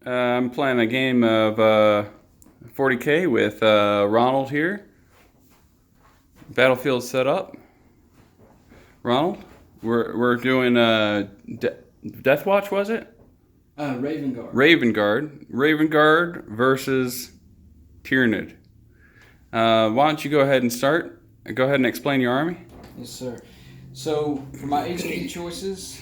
I'm playing a game of 40K with Ronald here. Battlefield set up. Ronald, we're doing Death Watch, was it? Raven Guard. Raven Guard versus Tyranid. Why don't you go ahead and start? Go ahead and explain your army. Yes, sir. So for my HQ choices,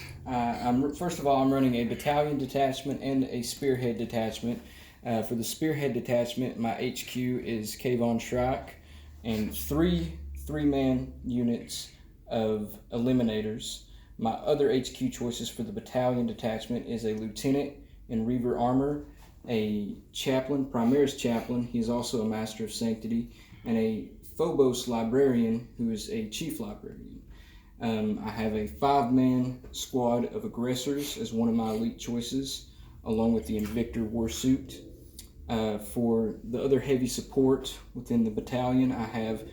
first of all, I'm running a battalion detachment and a spearhead detachment. For the spearhead detachment, my HQ is Cave on Strike and three-man units of eliminators. My other HQ choices for the battalion detachment is a lieutenant in Reaver armor, a chaplain, Primaris chaplain, he's also a master of sanctity, and a Phobos librarian who is a chief librarian. I have a 5-man squad of aggressors as one of my elite choices, along with the Invictor Warsuit. For the other heavy support within the battalion, I have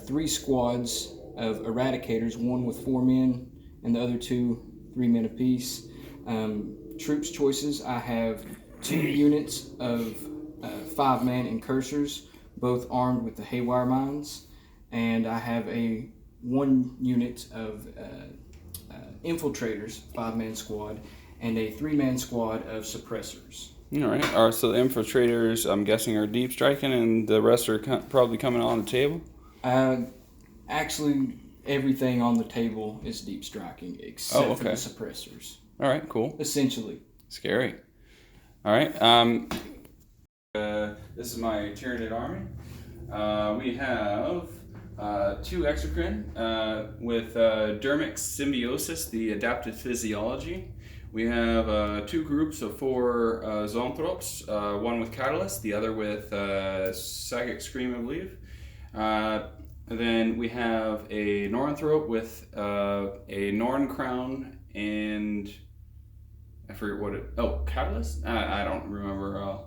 3 squads of eradicators, one with 4 men and the other 2 3 men apiece. Troops choices, I have 2 units of 5-man incursors, both armed with the haywire mines, and I have a 1 unit of infiltrators, 5-man squad, and a 3-man squad of suppressors. All right. So the infiltrators, I'm guessing, are deep striking, and the rest are probably coming on the table. Actually, everything on the table is deep striking except for the suppressors. All right. Cool. Essentially. Scary. All right. This is my Tyranid army. We have 2 exocrine with dermic symbiosis, the adaptive physiology. We have 2 groups of 4 zoanthropes, one with catalyst, the other with psychic scream, I believe. And then we have a Noranthrope with a Norn crown and I forget what catalyst? I don't remember.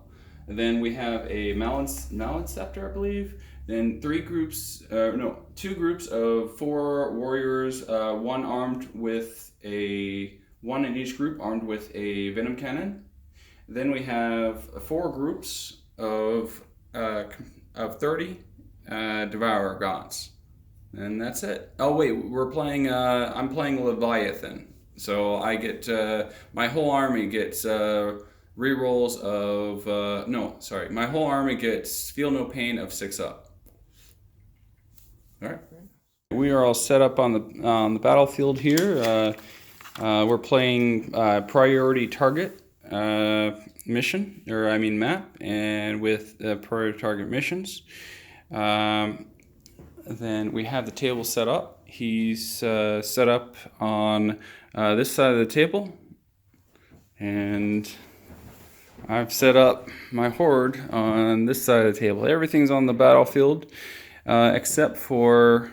And then we have a Malinceptor, I believe. Then 2 groups of 4 warriors, one armed with one in each group armed with a venom cannon. Then we have 4 groups of 30 Devourer Gods. And that's it. Oh wait, I'm playing Leviathan. So I get, my whole army gets rerolls of, my whole army gets Feel No Pain of 6 up. All right. We are all set up on the battlefield here. We're playing priority target mission, map, and with priority target missions. Then we have the table set up. He's set up on this side of the table, and I've set up my horde on this side of the table. Everything's on the battlefield except for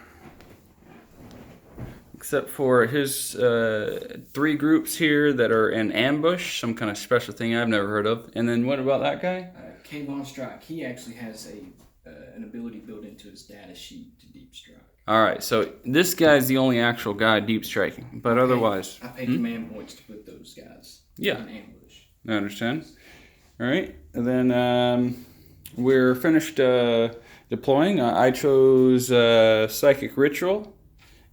his 3 groups here that are in ambush, some kind of special thing I've never heard of. And then what about that guy? Cave on Strike. He actually has an ability built into his data sheet to deep strike. All right, so this guy's the only actual guy deep striking, but otherwise... I pay command points to put those guys in ambush. I understand. All right, and then we're finished deploying. I chose Psychic Ritual,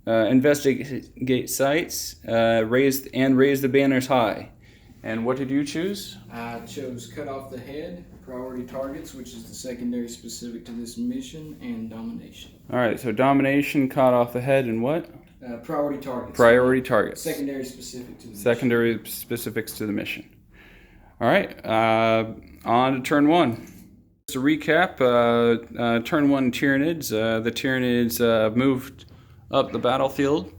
Investigate Sites, raise the banners high. And what did you choose? I chose Cut Off the Head, Priority Targets, which is the secondary specific to this mission, and Domination. All right, so Domination, Cut Off the Head, and what? Priority Targets. Priority Targets. Secondary specific to the secondary mission. Specifics to the mission. All right, on to turn 1. To recap, turn 1 Tyranids. The Tyranids moved up the battlefield,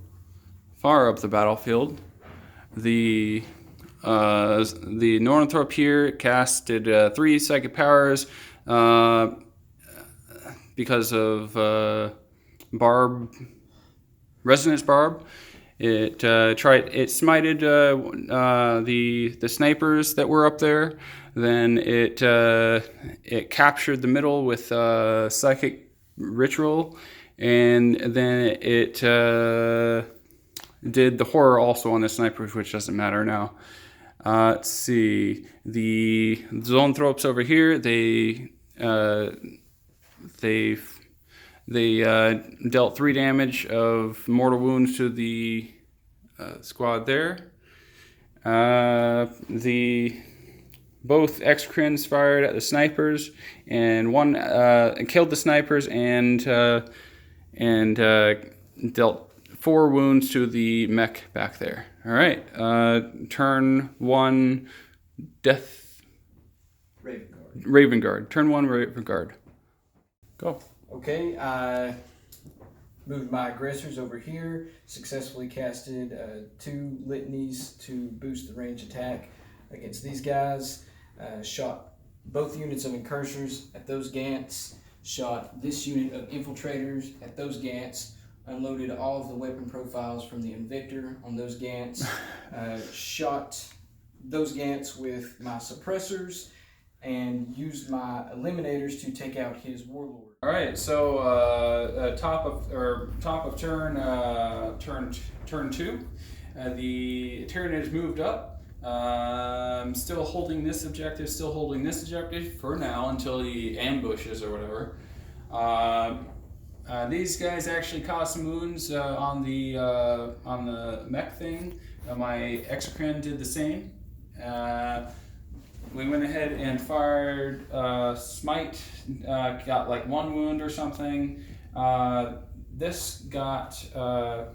far up the battlefield. The Noranthrop here casted 3 psychic powers because of resonance barb. It smited the snipers that were up there. Then it captured the middle with psychic ritual, and then it did the horror also on the snipers, which doesn't matter now. Let's see. The zoanthropes over here, they dealt 3 damage of mortal wounds to the squad there. Both exocrines fired at the snipers, and one killed the snipers and dealt 4 wounds to the mech back there. All right, turn 1, death. Raven Guard. Turn 1, Raven Guard. Go. Okay, I moved my aggressors over here, successfully casted 2 litanies to boost the range attack against these guys, shot both units of incursors at those Gants, shot this unit of infiltrators at those Gants, unloaded all of the weapon profiles from the Invictor on those Gants, shot those Gants with my suppressors, and used my eliminators to take out his warlord. All right, so top of turn 2, the Tyranid moved up. Still holding this objective for now until he ambushes or whatever. These guys actually caused some wounds on the mech thing. My exocrine did the same. We went ahead and fired Smite, got like 1 wound or something. This got, I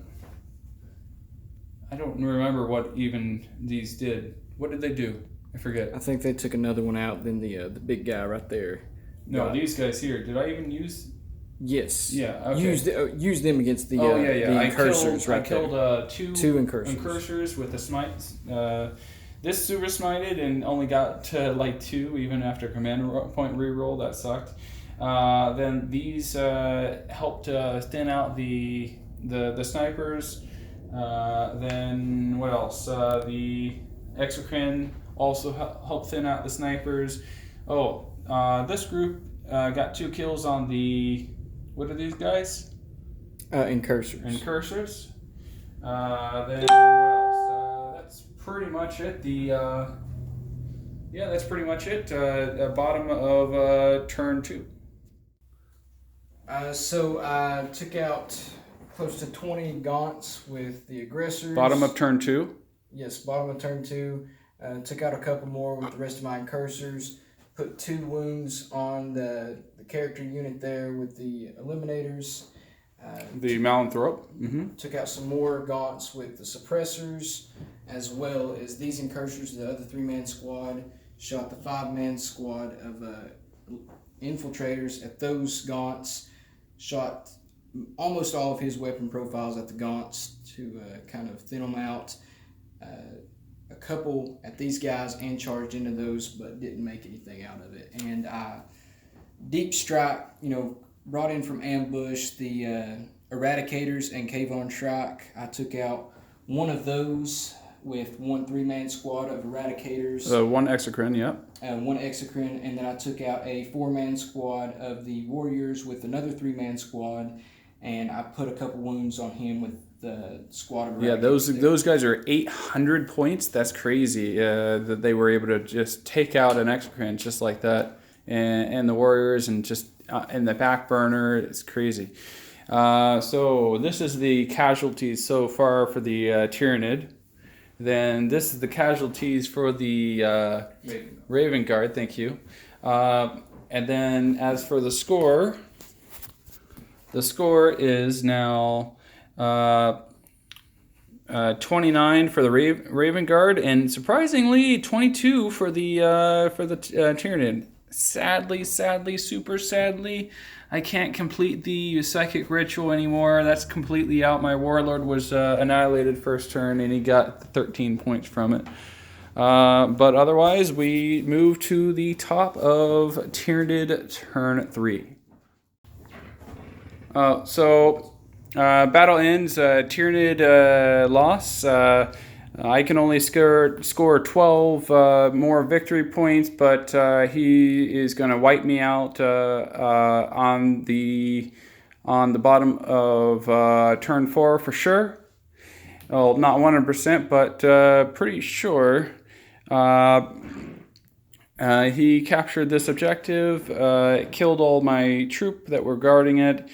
don't remember what even these did. What did they do? I forget. I think they took another one out than the big guy right there. No, these guys here. Did I even use? Yes. Yeah. Okay. Use them against the the incursors right there. I killed 2 incursors with the smites. This super smited and only got to like 2 even after command point reroll. That sucked. Then these helped thin out the snipers. Then what else? The exocrine also helped thin out the snipers. This group got 2 kills on the, what are these guys? Incursors. Incursors. Then what else? That's pretty much it. That's pretty much it. Bottom of turn 2. So I took out close to 20 gaunts with the aggressors. Bottom of turn 2? Yes, bottom of turn 2. Took out a couple more with the rest of my incursors. Put 2 wounds on the character unit there with the eliminators. The Malanthrope. Mm-hmm. Took out some more gaunts with the suppressors, as well as these incursors, the other 3-man squad. Shot the 5-man squad of infiltrators at those gaunts. Shot almost all of his weapon profiles at the gaunts to kind of thin them out. A couple at these guys and charged into those, but didn't make anything out of it. And I deep strike, brought in from ambush the Eradicators and Cave-on Shrike. I took out one of those with 1 3-man squad of Eradicators. 1 exocrine, yep. 1 exocrine, and then I took out a 4-man squad of the Warriors with another 3-man squad, and I put a couple wounds on him with the squad of Eradicators. Yeah, those guys are 800 points. That's crazy that they were able to just take out an exocrine just like that, and the Warriors and just in the back burner. It's crazy. So this is the casualties so far for the Tyranid. Then this is the casualties for the Raven Guard. Thank you. And then as for the score is now 29 for the Raven Guard, and surprisingly 22 for the Tyranid. Sadly, super sadly, I can't complete the psychic ritual anymore. That's completely out. My warlord was annihilated first turn, and he got 13 points from it. But otherwise, we move to the top of Tyranid turn 3. Battle ends. Tyranid loss. I can only score 12 more victory points, but he is going to wipe me out on the bottom of turn 4 for sure. Well, not 100%, but pretty sure. he captured this objective, killed all my troop that were guarding it.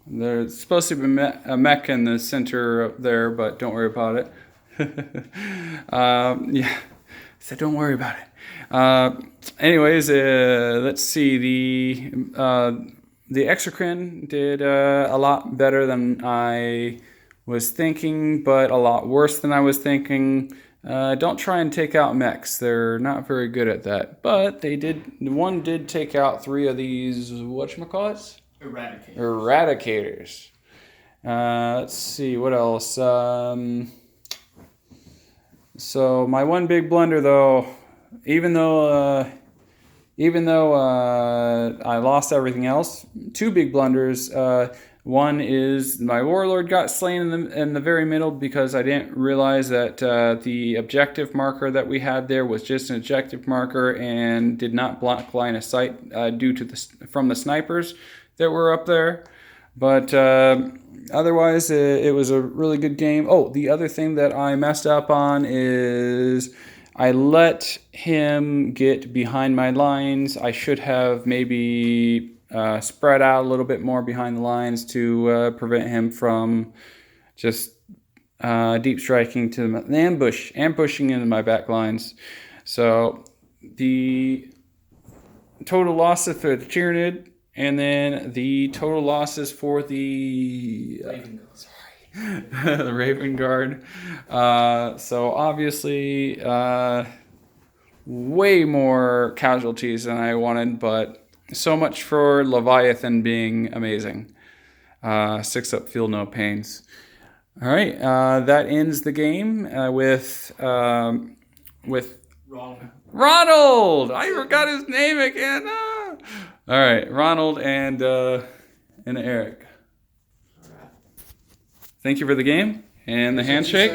There's supposed to be a mech in the center up there, but don't worry about it. Yeah, so don't worry about it. Anyways, let's see. The exocrine did a lot better than I was thinking, but a lot worse than I was thinking. Don't try and take out mechs. They're not very good at that. But they did. One did take out 3 of these, whatchamacallits? Eradicators. Let's see, what else? So my one big blunder, though, even though I lost everything else, 2 big blunders. One is my warlord got slain in the very middle because I didn't realize that the objective marker that we had there was just an objective marker and did not block line of sight due to from the snipers that were up there. But otherwise, it was a really good game. Oh, the other thing that I messed up on is I let him get behind my lines. I should have maybe spread out a little bit more behind the lines to prevent him from just deep striking to the ambushing into my back lines. So the total losses for the tyranid, and then the total losses for the the Raven Guard. So obviously way more casualties than I wanted, but so much for Leviathan being amazing. 6 up, feel no pains. All right, that ends the game with Ronald. I forgot his name again. Ah. All right, Ronald and Eric. Thank you for the game and the handshake.